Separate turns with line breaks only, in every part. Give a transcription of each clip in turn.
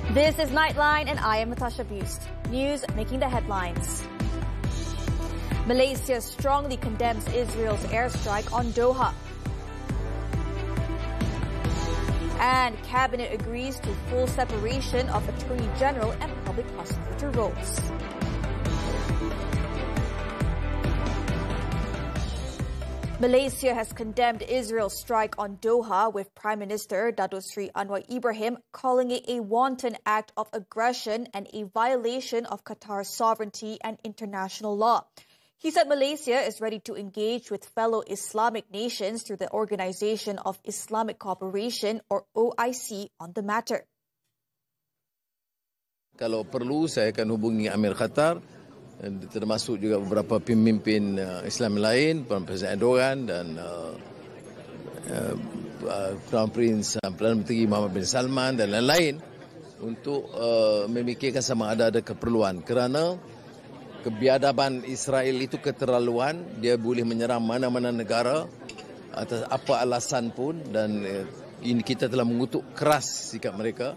This is Nightline and I am Natasha Busst. News making the headlines. Malaysia strongly condemns Israel's airstrike on Doha. And Cabinet agrees to full separation of Attorney General and Public Prosecutor roles. Malaysia has condemned Israel's strike on Doha, with Prime Minister Datuk Seri Anwar Ibrahim calling it a wanton act of aggression and a violation of Qatar's sovereignty and international law. He said Malaysia is ready to engage with fellow Islamic nations through the Organisation of Islamic Cooperation or OIC on the matter.
Kalau perlu, saya akan hubungi Amir Qatar, termasuk juga beberapa pemimpin Islam lain, Presiden Erdogan dan Crown Prince Perdana Menteri Muhammad bin Salman dan lain-lain untuk memikirkan sama ada keperluan, kerana kebiadaban Israel itu keterlaluan. Dia boleh menyerang mana-mana negara atas apa alasan pun, dan ini kita telah mengutuk keras sikap mereka.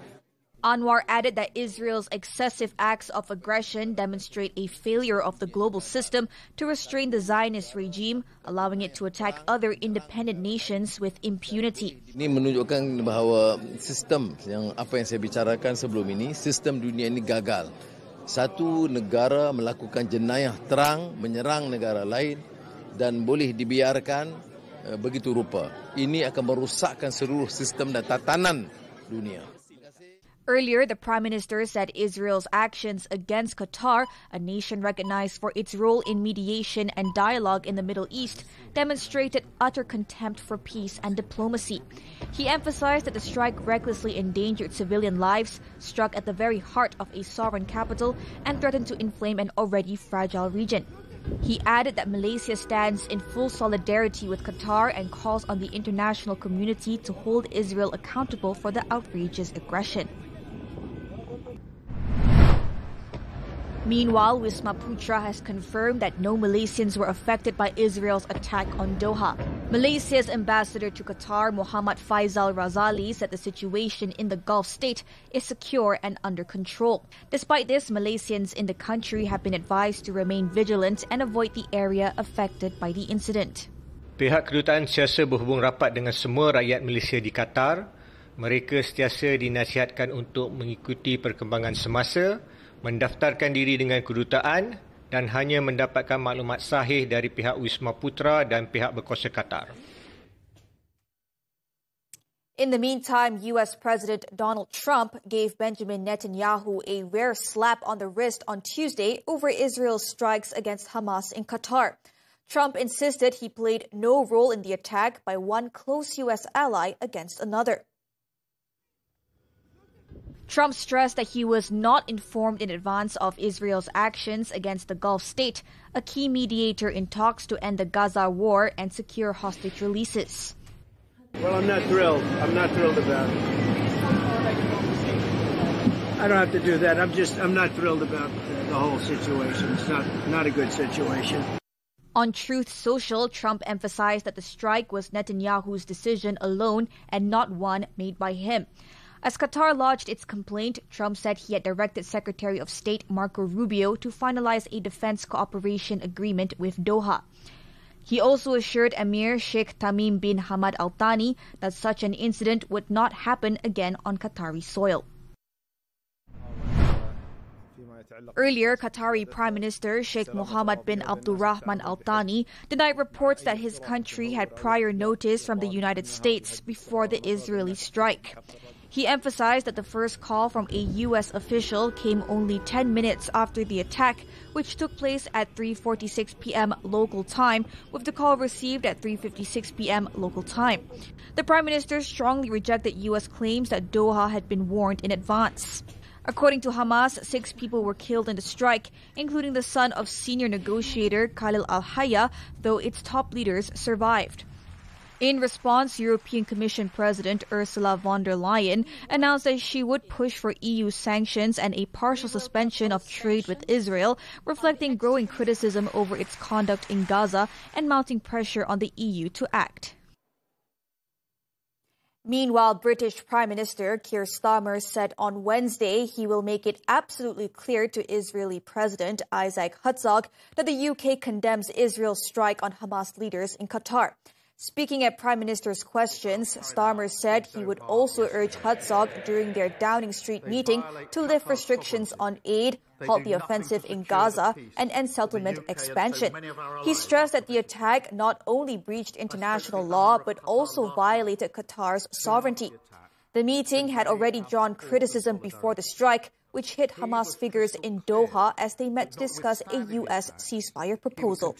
Anwar added that Israel's excessive acts of aggression demonstrate a failure of the global system to restrain the Zionist regime, allowing it to attack other independent nations with impunity.
Ini menunjukkan bahawa sistem apa yang saya bicarakan sebelum ini, sistem dunia ini gagal. Satu negara melakukan jenayah terang menyerang negara lain dan boleh dibiarkan begitu rupa. Ini akan merosakkan seluruh sistem dan tatanan dunia.
Earlier, the Prime Minister said Israel's actions against Qatar, a nation recognized for its role in mediation and dialogue in the Middle East, demonstrated utter contempt for peace and diplomacy. He emphasized that the strike recklessly endangered civilian lives, struck at the very heart of a sovereign capital, and threatened to inflame an already fragile region. He added that Malaysia stands in full solidarity with Qatar and calls on the international community to hold Israel accountable for the outrageous aggression. Meanwhile, Wisma Putra has confirmed that no Malaysians were affected by Israel's attack on Doha. Malaysia's ambassador to Qatar, Muhammad Faisal Razali, said the situation in the Gulf state is secure and under control. Despite this, Malaysians in the country have been advised to remain vigilant and avoid the area affected by the incident.
Pihak kedutaan sentiasa berhubung rapat dengan semua rakyat Malaysia di Qatar. Mereka sentiasa dinasihatkan untuk mengikuti perkembangan semasa, mendaftarkan diri dengan kedutaan dan hanya mendapatkan maklumat sahih dari pihak Wisma Putra dan pihak berkuasa Qatar.
In the meantime, U.S. President Donald Trump gave Benjamin Netanyahu a rare slap on the wrist on Tuesday over Israel's strikes against Hamas in Qatar. Trump insisted he played no role in the attack by one close U.S. ally against another. Trump stressed that he was not informed in advance of Israel's actions against the Gulf state, a key mediator in talks to end the Gaza war and secure hostage releases.
Well, I'm not thrilled. I'm not thrilled about it. I don't have to do that. I'm not thrilled about the whole situation. It's not a good situation.
On Truth Social, Trump emphasized that the strike was Netanyahu's decision alone and not one made by him. As Qatar lodged its complaint, Trump said he had directed Secretary of State Marco Rubio to finalize a defense cooperation agreement with Doha. He also assured Emir Sheikh Tamim bin Hamad Al Thani that such an incident would not happen again on Qatari soil. Earlier, Qatari Prime Minister Sheikh Mohammed bin Abdulrahman Al Thani denied reports that his country had prior notice from the United States before the Israeli strike. He emphasized that the first call from a U.S. official came only 10 minutes after the attack, which took place at 3:46 p.m. local time, with the call received at 3:56 p.m. local time. The Prime Minister strongly rejected U.S. claims that Doha had been warned in advance. According to Hamas, 6 people were killed in the strike, including the son of senior negotiator Khalil al-Hayya, though its top leaders survived. In response, European Commission President Ursula von der Leyen announced that she would push for EU sanctions and a partial suspension of trade with Israel, reflecting growing criticism over its conduct in Gaza and mounting pressure on the EU to act. Meanwhile, British Prime Minister Keir Starmer said on Wednesday he will make it absolutely clear to Israeli President Isaac Herzog that the UK condemns Israel's strike on Hamas leaders in Qatar. Speaking at Prime Minister's questions, Starmer said he would also urge Herzog during their Downing Street meeting to lift restrictions on aid, halt the offensive in Gaza, and end settlement expansion. He stressed that the attack not only breached international law but also violated Qatar's sovereignty. The meeting had already drawn criticism before the strike, which hit Hamas figures in Doha as they met to discuss a U.S. ceasefire proposal.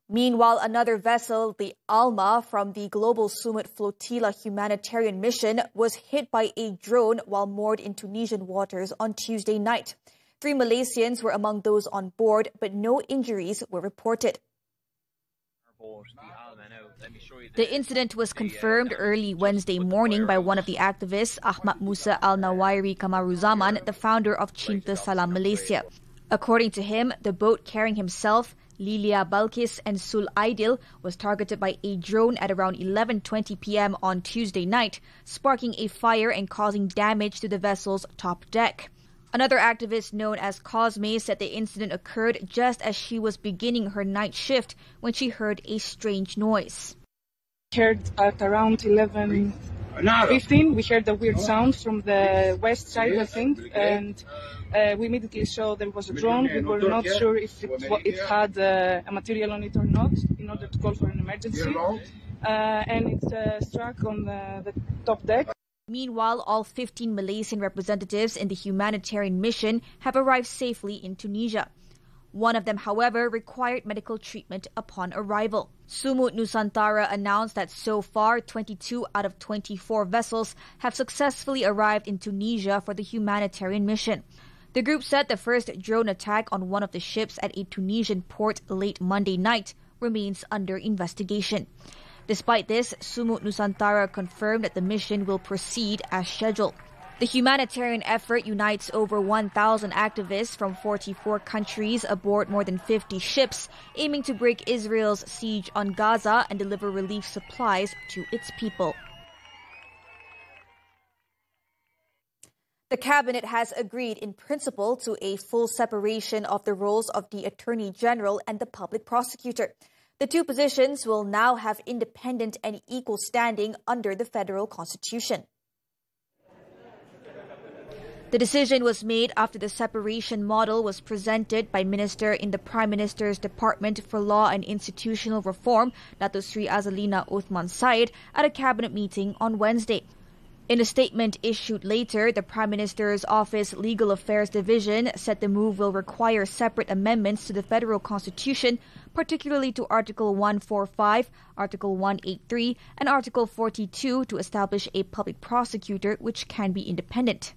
Meanwhile, another vessel, the Alma, from the global Sumud Flotilla humanitarian mission, was hit by a drone while moored in Tunisian waters on Tuesday night. 3 Malaysians were among those on board, but no injuries were reported. The incident was confirmed early Wednesday morning by one of the activists, Ahmad Musa Al-Nawairi Kamaruzaman, the founder of Cinta Salam Malaysia. According to him, the boat carrying himself, Lilia Balkis and Sul Aidil was targeted by a drone at around 11:20 p.m. on Tuesday night, sparking a fire and causing damage to the vessel's top deck. Another activist known as Cosme said the incident occurred just as she was beginning her night shift when she heard a strange noise.
Heard at around 11:15, we heard a weird sound from the west side, I think, and we immediately saw there was a drone. We were not sure if it had a material on it or not, in order to call for an emergency, and it struck on the top deck.
Meanwhile, all 15 Malaysian representatives in the humanitarian mission have arrived safely in Tunisia. One of them, however, required medical treatment upon arrival. Sumud Nusantara announced that so far, 22 out of 24 vessels have successfully arrived in Tunisia for the humanitarian mission. The group said the first drone attack on one of the ships at a Tunisian port late Monday night remains under investigation. Despite this, Sumud Nusantara confirmed that the mission will proceed as scheduled. The humanitarian effort unites over 1,000 activists from 44 countries aboard more than 50 ships, aiming to break Israel's siege on Gaza and deliver relief supplies to its people. The cabinet has agreed in principle to a full separation of the roles of the Attorney General and the public prosecutor. The two positions will now have independent and equal standing under the federal constitution. The decision was made after the separation model was presented by Minister in the Prime Minister's Department for Law and Institutional Reform, Dato Sri Azalina Uthman Said, at a cabinet meeting on Wednesday. In a statement issued later, the Prime Minister's Office Legal Affairs Division said the move will require separate amendments to the federal constitution, particularly to Article 145, Article 183, and Article 42 to establish a public prosecutor which can be independent.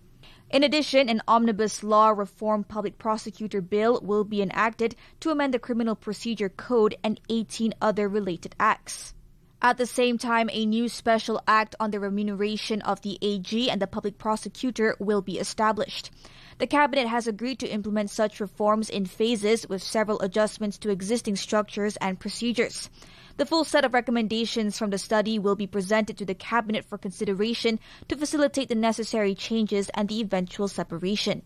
In addition, an omnibus law reform public prosecutor bill will be enacted to amend the Criminal Procedure Code and 18 other related acts. At the same time, a new special act on the remuneration of the AG and the public prosecutor will be established. The cabinet has agreed to implement such reforms in phases with several adjustments to existing structures and procedures. The full set of recommendations from the study will be presented to the cabinet for consideration to facilitate the necessary changes and the eventual separation.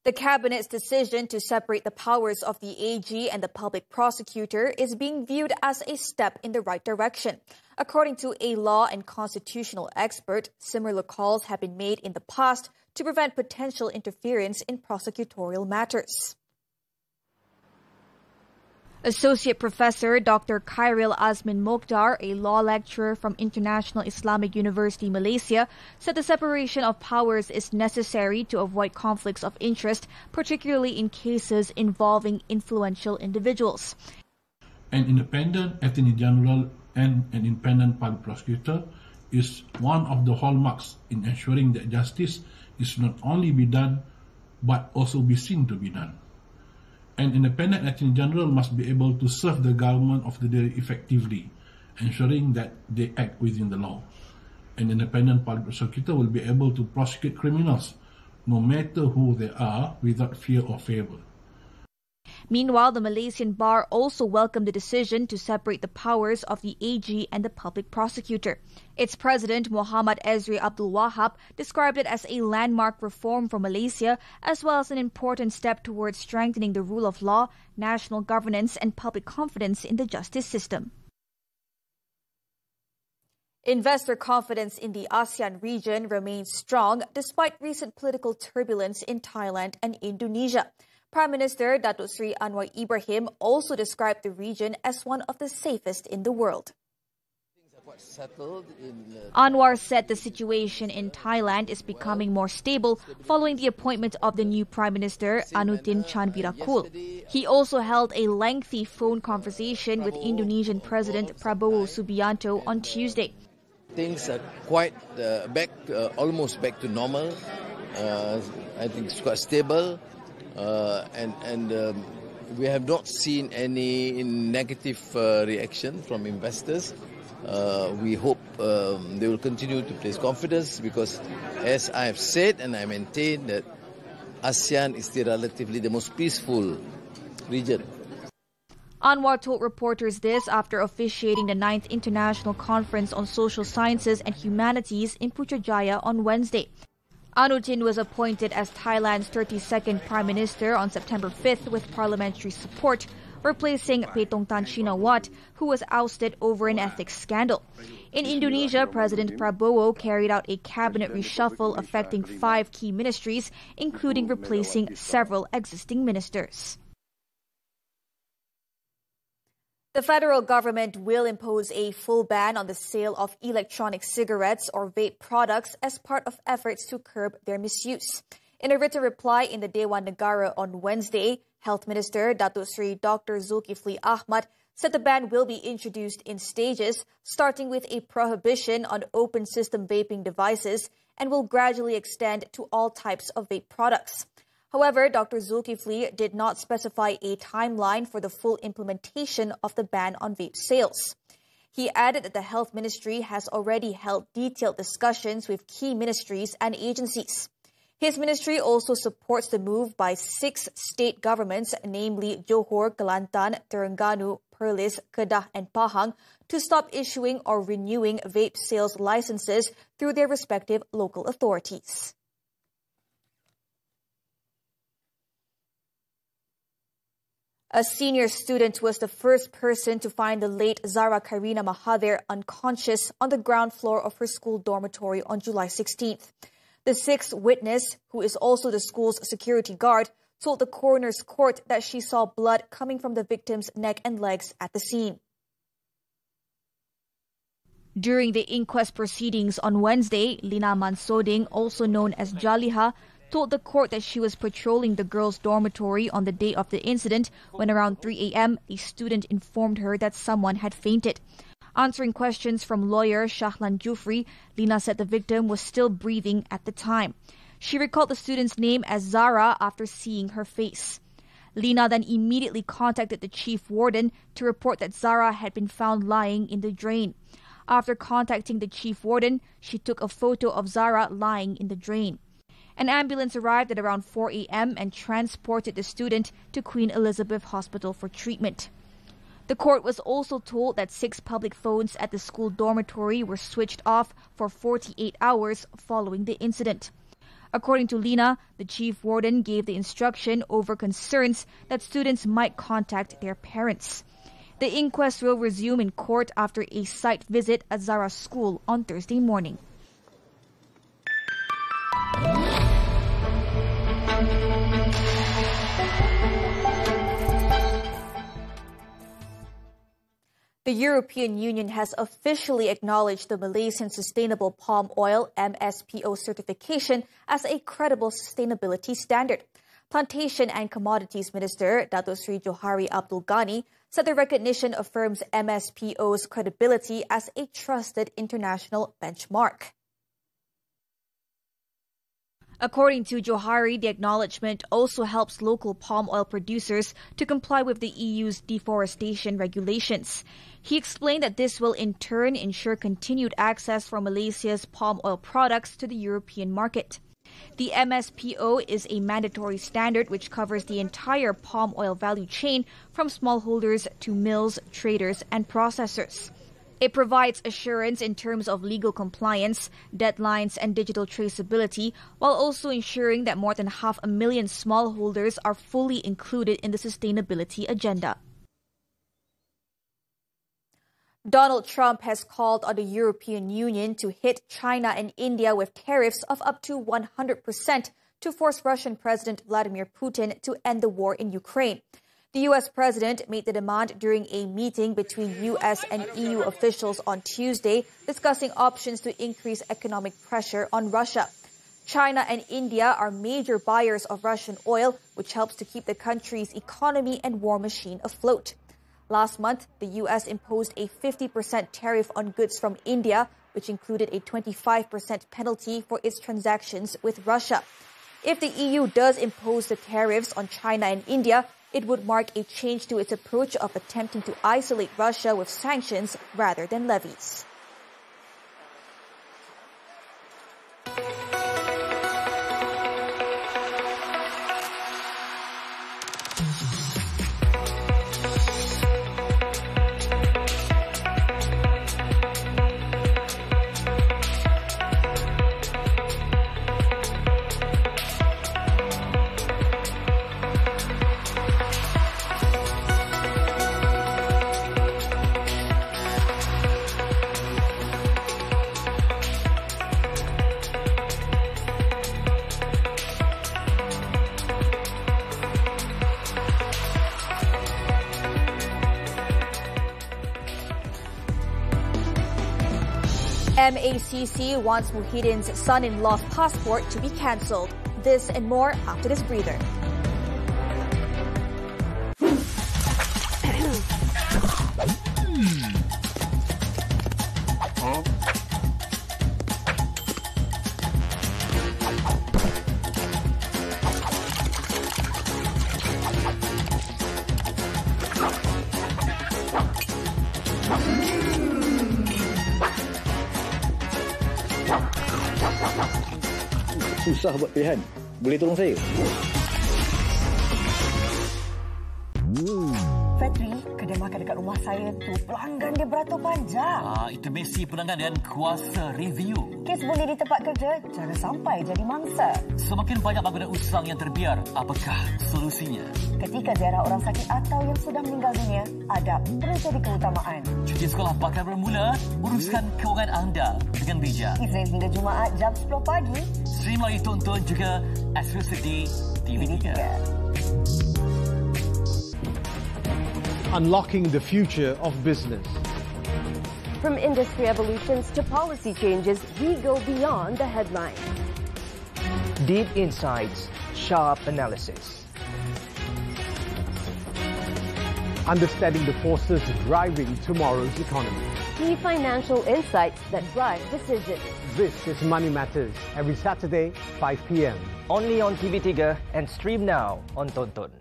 The Cabinet's decision to separate the powers of the AG and the public prosecutor is being viewed as a step in the right direction. According to a law and constitutional expert, similar calls have been made in the past to prevent potential interference in prosecutorial matters. Associate Professor Dr. Khairil Azmin Mokhtar, a law lecturer from International Islamic University Malaysia, said the separation of powers is necessary to avoid conflicts of interest, particularly in cases involving influential individuals.
An independent Attorney General and an independent public prosecutor is one of the hallmarks in ensuring that justice is not only be done, but also be seen to be done. An independent Attorney General must be able to serve the government of the day effectively, ensuring that they act within the law. An independent public prosecutor will be able to prosecute criminals, no matter who they are, without fear or favor.
Meanwhile, the Malaysian bar also welcomed the decision to separate the powers of the AG and the public prosecutor. Its president, Muhammad Ezri Abdul Wahab, described it as a landmark reform for Malaysia, as well as an important step towards strengthening the rule of law, national governance, and public confidence in the justice system. Investor confidence in the ASEAN region remains strong despite recent political turbulence in Thailand and Indonesia. Prime Minister Datuk Seri Anwar Ibrahim also described the region as one of the safest in the world. Anwar said the situation in Thailand is becoming more stable following the appointment of the new Prime Minister Anutin Chanvirakul. He also held a lengthy phone conversation with Indonesian President Prabowo Subianto on Tuesday.
Things are quite almost back to normal. I think it's quite stable. We have not seen any negative reaction from investors. We hope they will continue to place confidence because, as I have said and I maintain, that ASEAN is relatively the most peaceful region.
Anwar told reporters this after officiating the 9th International Conference on Social Sciences and Humanities in Putrajaya on Wednesday. Anutin was appointed as Thailand's 32nd Prime Minister on September 5th with parliamentary support, replacing Paetongtarn Shinawatra, who was ousted over an ethics scandal. In Indonesia, President Prabowo carried out a cabinet reshuffle affecting 5 key ministries, including replacing several existing ministers. The federal government will impose a full ban on the sale of electronic cigarettes or vape products as part of efforts to curb their misuse. In a written reply in the Dewan Negara on Wednesday, Health Minister Datuk Seri Dr. Zulkifli Ahmad said the ban will be introduced in stages, starting with a prohibition on open system vaping devices and will gradually extend to all types of vape products. However, Dr. Zulkifli did not specify a timeline for the full implementation of the ban on vape sales. He added that the Health Ministry has already held detailed discussions with key ministries and agencies. His ministry also supports the move by 6 state governments, namely Johor, Kelantan, Terengganu, Perlis, Kedah and Pahang, to stop issuing or renewing vape sales licenses through their respective local authorities. A senior student was the first person to find the late Zara Karina Mahathir unconscious on the ground floor of her school dormitory on July 16th. The 6th witness, who is also the school's security guard, told the coroner's court that she saw blood coming from the victim's neck and legs at the scene. During the inquest proceedings on Wednesday, Lina Mansoding, also known as Jaliha, told the court that she was patrolling the girls' dormitory on the day of the incident when around 3 a.m. a student informed her that someone had fainted. Answering questions from lawyer Shahlan Jufri, Lina said the victim was still breathing at the time. She recalled the student's name as Zara after seeing her face. Lina then immediately contacted the chief warden to report that Zara had been found lying in the drain. After contacting the chief warden, she took a photo of Zara lying in the drain. An ambulance arrived at around 4 a.m. and transported the student to Queen Elizabeth Hospital for treatment. The court was also told that 6 public phones at the school dormitory were switched off for 48 hours following the incident. According to Lina, the chief warden gave the instruction over concerns that students might contact their parents. The inquest will resume in court after a site visit at Zara's school on Thursday morning. The European Union has officially acknowledged the Malaysian Sustainable Palm Oil MSPO certification as a credible sustainability standard. Plantation and Commodities Minister Datuk Seri Johari Abdul Ghani said the recognition affirms MSPO's credibility as a trusted international benchmark. According to Johari, the acknowledgement also helps local palm oil producers to comply with the EU's deforestation regulations. He explained that this will in turn ensure continued access for Malaysia's palm oil products to the European market. The MSPO is a mandatory standard which covers the entire palm oil value chain from smallholders to mills, traders, and processors. It provides assurance in terms of legal compliance, deadlines, and digital traceability, while also ensuring that more than 500,000 smallholders are fully included in the sustainability agenda. Donald Trump has called on the European Union to hit China and India with tariffs of up to 100% to force Russian President Vladimir Putin to end the war in Ukraine. The U.S. president made the demand during a meeting between U.S. and EU officials on Tuesday, discussing options to increase economic pressure on Russia. China and India are major buyers of Russian oil, which helps to keep the country's economy and war machine afloat. Last month, the U.S. imposed a 50% tariff on goods from India, which included a 25% penalty for its transactions with Russia. If the EU does impose the tariffs on China and India, it would mark a change to its approach of attempting to isolate Russia with sanctions rather than levies. MACC wants Muhyiddin's son-in-law's passport to be cancelled. This and more after this breather.
Susah buat pilihan. Boleh tolong saya?
Fatri, kedai makan dekat rumah saya tu pelanggan dia beratur panjang.
Itu mesti pelanggan dengan kuasa review.
Kes bunuh di tempat kerja, jangan sampai jadi mangsa.
Semakin banyak bangunan usang yang terbiar, apakah solusinya?
Ketika ziarah orang sakit atau yang sudah meninggal dunia, adab perlu jadi keutamaan.
Cuti sekolah bakal bermula, uruskan kewangan anda dengan bijak.
Isnin hingga Jumaat jam 10 pagi.
Stream lagi tonton juga eksklusif di TV3.
Unlocking the future of business.
From industry evolutions to policy changes, we go beyond the headline.
Deep insights, sharp analysis.
Understanding the forces driving tomorrow's economy.
Key financial insights that drive decisions.
This is Money Matters, every Saturday, 5 p.m.
Only on TV3 and stream now on Tonton.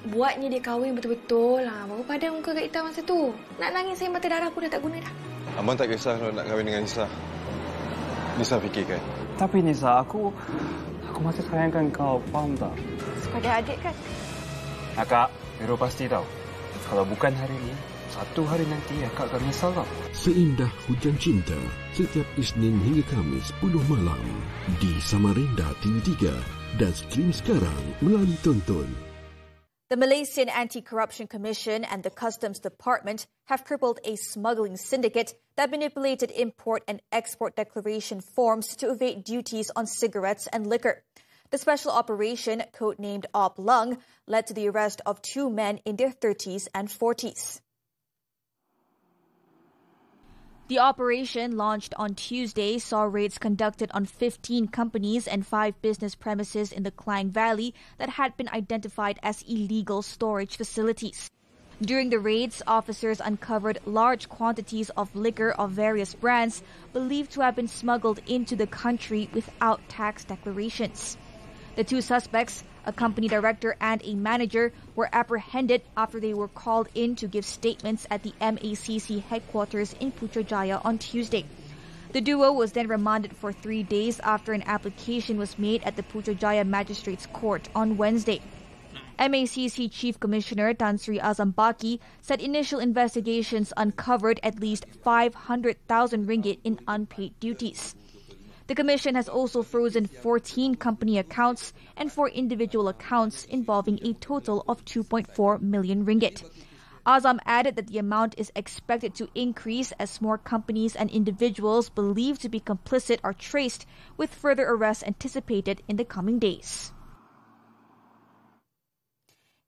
Buatnya dia kahwin betul-betul lah. Baru padan muka kat Ita masa tu. Nak nangis saya mata darah pun dah tak guna dah.
Abang tak kisah kalau nak kahwin dengan Nisa. Nisa fikirkan.
Tapi Nisa, aku masih sayangkan kau, faham tak?
Sebagai adik kan?
Kak, Vero pasti tahu. Kalau bukan hari ini, satu hari nanti akak akan menyesal tau.
Seindah Hujan Cinta, setiap Isnin hingga Khamis 10 malam di Samarinda TV3 dan stream sekarang melalui Tonton.
The Malaysian Anti-Corruption Commission and the Customs Department have crippled a smuggling syndicate that manipulated import and export declaration forms to evade duties on cigarettes and liquor. The special operation, codenamed Op Lung, led to the arrest of 2 men in their 30s and 40s. The operation, launched on Tuesday, saw raids conducted on 15 companies and 5 business premises in the Klang Valley that had been identified as illegal storage facilities. During the raids, officers uncovered large quantities of liquor of various brands believed to have been smuggled into the country without tax declarations. The 2 suspects, a company director and a manager, were apprehended after they were called in to give statements at the MACC headquarters in Putrajaya on Tuesday. The duo was then remanded for 3 days after an application was made at the Putrajaya Magistrates Court on Wednesday. MACC Chief Commissioner Tan Sri Azam Baki said initial investigations uncovered at least 500,000 ringgit in unpaid duties. The Commission has also frozen 14 company accounts and 4 individual accounts involving a total of 2.4 million ringgit. Azam added that the amount is expected to increase as more companies and individuals believed to be complicit are traced, with further arrests anticipated in the coming days.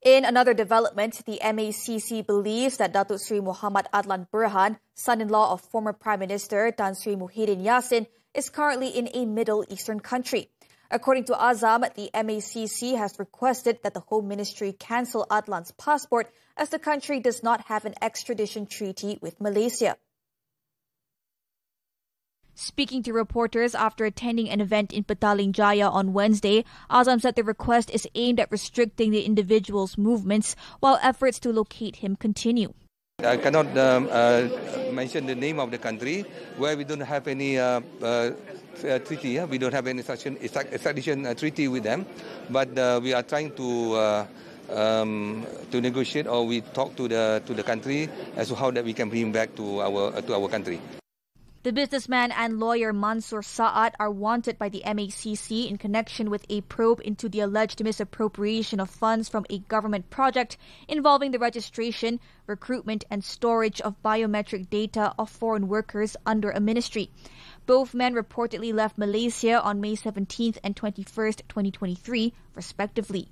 In another development, the MACC believes that Datuk Sri Muhammad Adlan Burhan, son-in-law of former Prime Minister Tan Sri Muhyiddin Yassin, is currently in a Middle Eastern country. According to Azam, the MACC has requested that the Home Ministry cancel Adlan's passport as the country does not have an extradition treaty with Malaysia. Speaking to reporters after attending an event in Petaling Jaya on Wednesday, Azam said the request is aimed at restricting the individual's movements while efforts to locate him continue.
I cannot mention the name of the country where we don't have any treaty. We don't have any extradition treaty with them, but we are trying to negotiate, or we talk to the country as to how that we can bring him back to our country.
The businessman and lawyer Mansoor Saad are wanted by the MACC in connection with a probe into the alleged misappropriation of funds from a government project involving the registration, recruitment and storage of biometric data of foreign workers under a ministry. Both men reportedly left Malaysia on May 17th and 21st, 2023, respectively.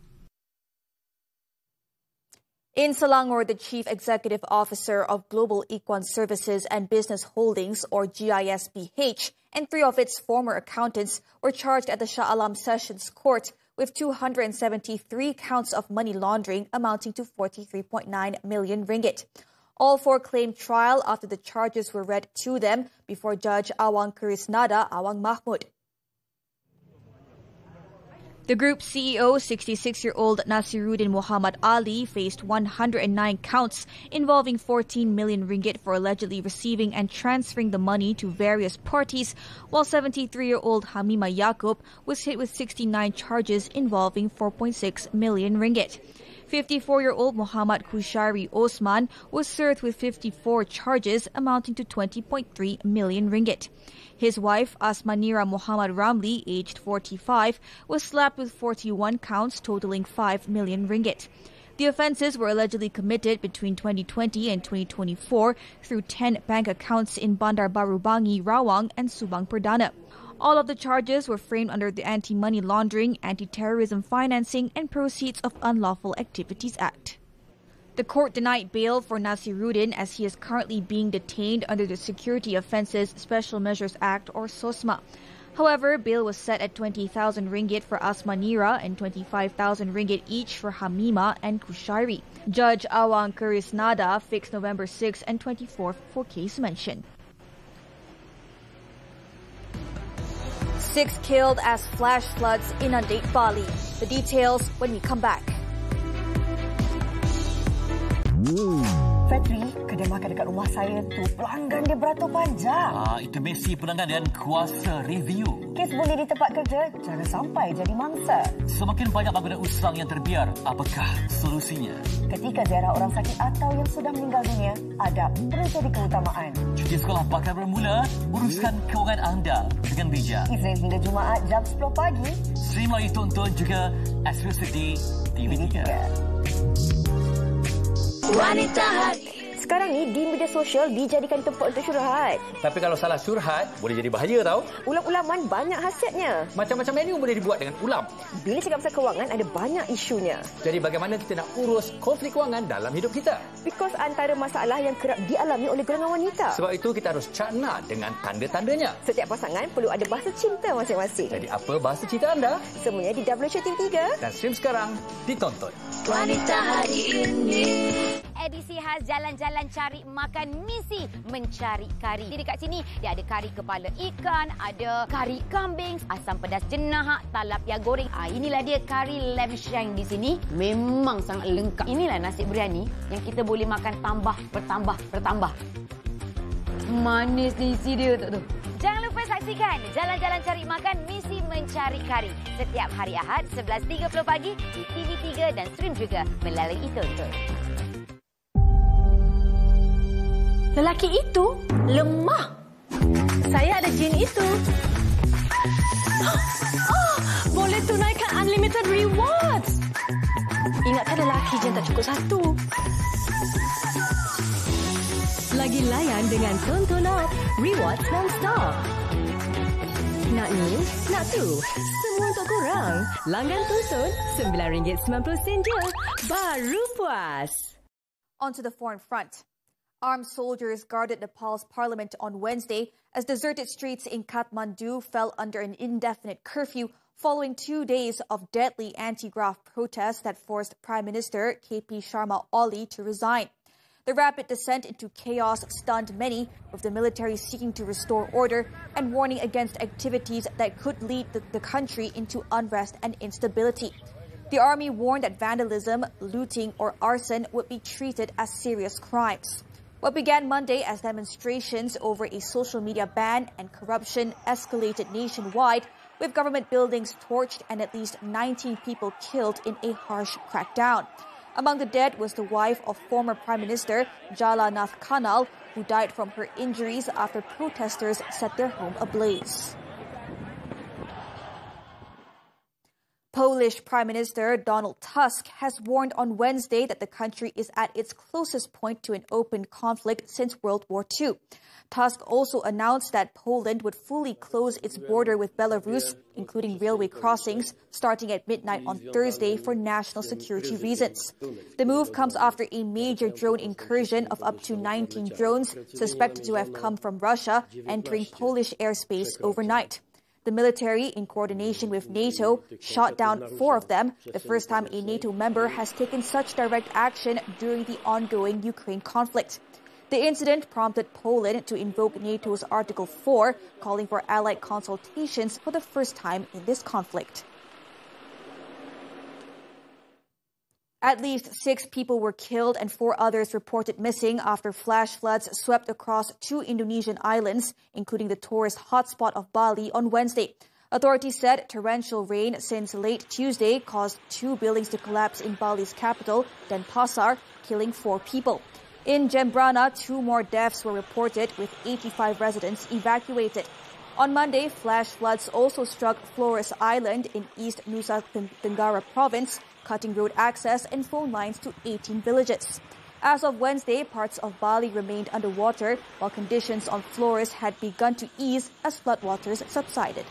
In Selangor, the Chief Executive Officer of Global Equine Services and Business Holdings, or GISBH, and 3 of its former accountants were charged at the Shah Alam Sessions Court with 273 counts of money laundering amounting to 43.9 million ringgit. All 4 claimed trial after the charges were read to them before Judge Awang Karisnada Awang Mahmud. The group's CEO, 66-year-old Nasiruddin Muhammad Ali, faced 109 counts involving 14 million ringgit for allegedly receiving and transferring the money to various parties, while 73-year-old Hamima Yaakob was hit with 69 charges involving 4.6 million ringgit. 54-year-old Muhammad Kushairi Osman was served with 54 charges amounting to 20.3 million ringgit. His wife, Asmanira Muhammad Ramli, aged 45, was slapped with 41 counts totaling 5 million ringgit. The offences were allegedly committed between 2020 and 2024 through 10 bank accounts in Bandar Baru Bangi, Rawang and Subang Perdana. All of the charges were framed under the Anti-Money Laundering, Anti-Terrorism Financing and Proceeds of Unlawful Activities Act. The court denied bail for Nasiruddin as he is currently being detained under the Security Offences Special Measures Act, or SOSMA. However, bail was set at 20,000 ringgit for Asmanira and 25,000 ringgit each for Hamima and Kushairi. Judge Awang Karisnada fixed November 6 and 24 for case mention. 6 killed as flash floods inundate Bali. The details when we come back.
Fatri, kedai makan dekat rumah saya tu pelanggan dia beratur panjang.
Itu mesti pelanggan dengan kuasa review.
Kes boleh di tempat kerja, jangan sampai jadi mangsa.
Semakin banyak bangunan usang yang terbiar, apakah solusinya?
Ketika ziarah orang sakit atau yang sudah meninggal dunia, adab perlu jadi keutamaan.
Cuti sekolah bakal bermula, uruskan kewangan anda dengan bijak.
Isnin hingga Jumaat jam 10 pagi.
Stream lagi tonton juga eksklusif di TV3.
Wanita Hari. Sekarang ni di media sosial dijadikan tempat untuk syurhat.
Tapi kalau salah syurhat, boleh jadi bahaya tau.
Ulam-ulaman banyak khasiatnya.
Macam-macam menu boleh dibuat dengan ulam.
Bila cakap pasal kewangan, ada banyak isunya.
Jadi bagaimana kita nak urus konflik kewangan dalam hidup kita?
Because antara masalah yang kerap dialami oleh golongan wanita.
Sebab itu kita harus cakna dengan tanda-tandanya.
Setiap pasangan perlu ada bahasa cinta masing-masing.
Jadi apa bahasa cinta anda?
Semuanya di WC TV3.
Dan stream sekarang, ditonton.
Wanita Hari Ini. Edisi khas jalan-jalan cari makan misi mencari kari. Di dekat sini dia ada kari kepala ikan, ada kari kambing, asam pedas jenahak, talapia goreng. Inilah dia kari lamb shank di sini. Memang sangat lengkap. Inilah nasi biryani yang kita boleh makan tambah bertambah. Manis ni isi dia tu. Jangan lupa saksikan Jalan-Jalan Cari Makan Misi Mencari Kari setiap hari Ahad 11.30 pagi di TV3 dan stream juga melalui Tonton.
Lelaki itu lemah. Saya ada jin itu. Oh, boleh tunaikan unlimited rewards. Ingatkan lelaki jin tak cukup satu. Lagi layan dengan Tonton Up. Rewards non-stop. Nak ni, nak tu. Semua untuk korang. Langgan Tonton RM9.90 je. Baru puas.
On to the foreign front. Armed soldiers guarded Nepal's parliament on Wednesday as deserted streets in Kathmandu fell under an indefinite curfew following 2 days of deadly anti-graft protests that forced Prime Minister KP Sharma Oli to resign. The rapid descent into chaos stunned many, with the military seeking to restore order and warning against activities that could lead the country into unrest and instability. The army warned that vandalism, looting or arson would be treated as serious crimes. What began Monday as demonstrations over a social media ban and corruption escalated nationwide, with government buildings torched and at least 19 people killed in a harsh crackdown. Among the dead was the wife of former Prime Minister Jalanath Kanal, who died from her injuries after protesters set their home ablaze. Polish Prime Minister Donald Tusk has warned on Wednesday that the country is at its closest point to an open conflict since World War II. Tusk also announced that Poland would fully close its border with Belarus, including railway crossings, starting at midnight on Thursday for national security reasons. The move comes after a major drone incursion of up to 19 drones suspected to have come from Russia entering Polish airspace overnight. The military, in coordination with NATO, shot down 4 of them, the first time a NATO member has taken such direct action during the ongoing Ukraine conflict. The incident prompted Poland to invoke NATO's Article 4, calling for allied consultations for the first time in this conflict. At least 6 people were killed and 4 others reported missing after flash floods swept across 2 Indonesian islands, including the tourist hotspot of Bali on Wednesday. Authorities said torrential rain since late Tuesday caused 2 buildings to collapse in Bali's capital, Denpasar, killing 4 people. In Jembrana, 2 more deaths were reported, with 85 residents evacuated. On Monday, flash floods also struck Flores Island in East Nusa Tenggara province, cutting road access and phone lines to 18 villages. As of Wednesday, parts of Bali remained underwater, while conditions on Flores had begun to ease as floodwaters subsided.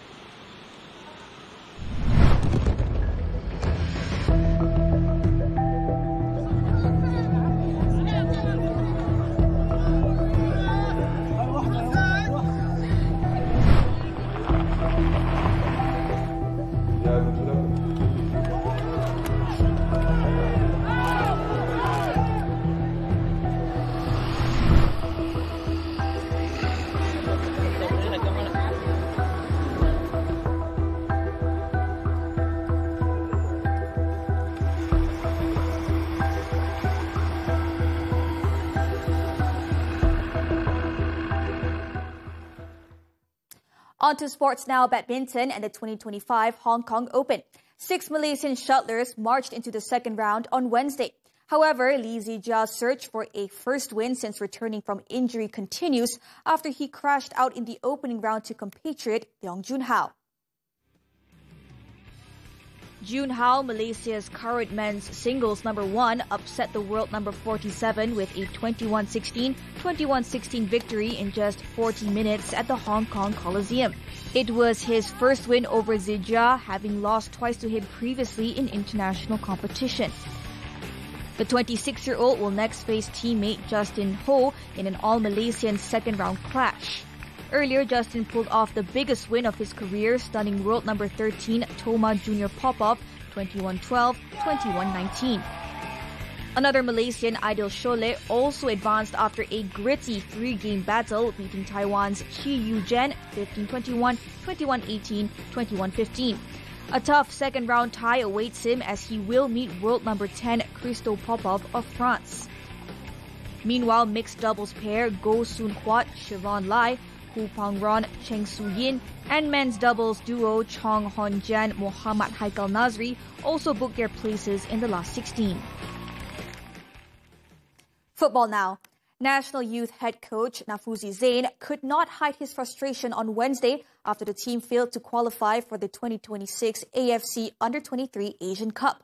On to sports now, badminton and the 2025 Hong Kong Open. 6 Malaysian shuttlers marched into the second round on Wednesday. However, Lee Zijia's search for a first win since returning from injury continues after he crashed out in the opening round to compatriot Leong Junhao. Junhao, Malaysia's current men's singles number 1, upset the world number 47 with a 21-16, 21-16 victory in just 40 minutes at the Hong Kong Coliseum. It was his first win over Zijia, having lost twice to him previously in international competition. The 26-year-old will next face teammate Justin Ho in an all-Malaysian second-round clash. Earlier, Justin pulled off the biggest win of his career, stunning world number 13 Thoma Junior Popov 21-12, 21-19. Another Malaysian, Aidil Sholeh, also advanced after a gritty 3-game battle, beating Taiwan's Chi Yu-jen 15-21, 21-18, 21-15. A tough second-round tie awaits him as he will meet world number 10 Christo Popov of France. Meanwhile, mixed doubles pair Goh Soon Huat, Siobhan Lai, Hu Pangron, Cheng Su Yin, and men's doubles duo Chong Hon Jan, Muhammad Haikal Nazri also booked their places in the last 16. Football now. National Youth head coach Nafuzi Zain could not hide his frustration on Wednesday after the team failed to qualify for the 2026 AFC Under-23 Asian Cup.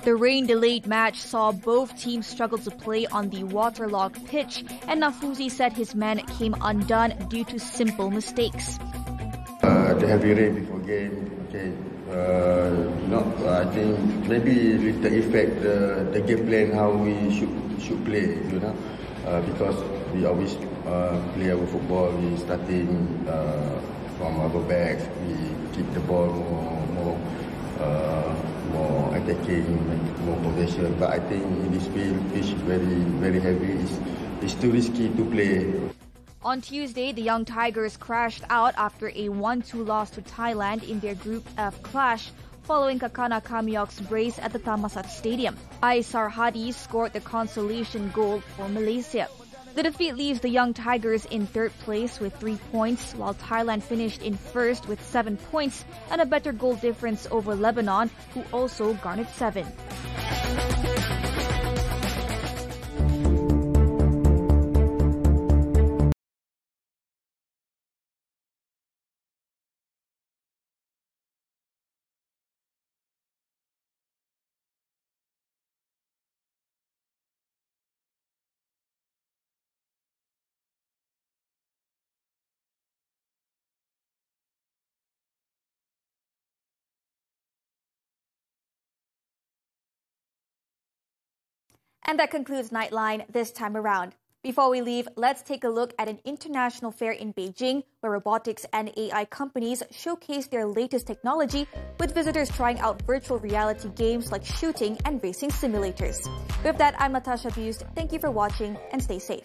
The rain-delayed match saw both teams struggle to play on the waterlogged pitch, and Nafuzi said his men came undone due to simple mistakes.
The heavy rain before game, okay. I think maybe little affect the game plan how we should play, because we always play our football. We starting from our backs. We keep the ball more attacking, more possession. But I think in this field, pitch very very heavy. It's too risky to play.
On Tuesday, the Young Tigers crashed out after a 1-2 loss to Thailand in their Group F clash following Kakana Kamiok's brace at the Thammasat Stadium. Aisar Hadi scored the consolation goal for Malaysia. The defeat leaves the Young Tigers in third place with 3 points, while Thailand finished in first with 7 points and a better goal difference over Lebanon, who also garnered 7. And that concludes Nightline this time around. Before we leave, let's take a look at an international fair in Beijing where robotics and AI companies showcase their latest technology, with visitors trying out virtual reality games like shooting and racing simulators. With that, I'm Natasha. Busst. Thank you for watching and stay safe.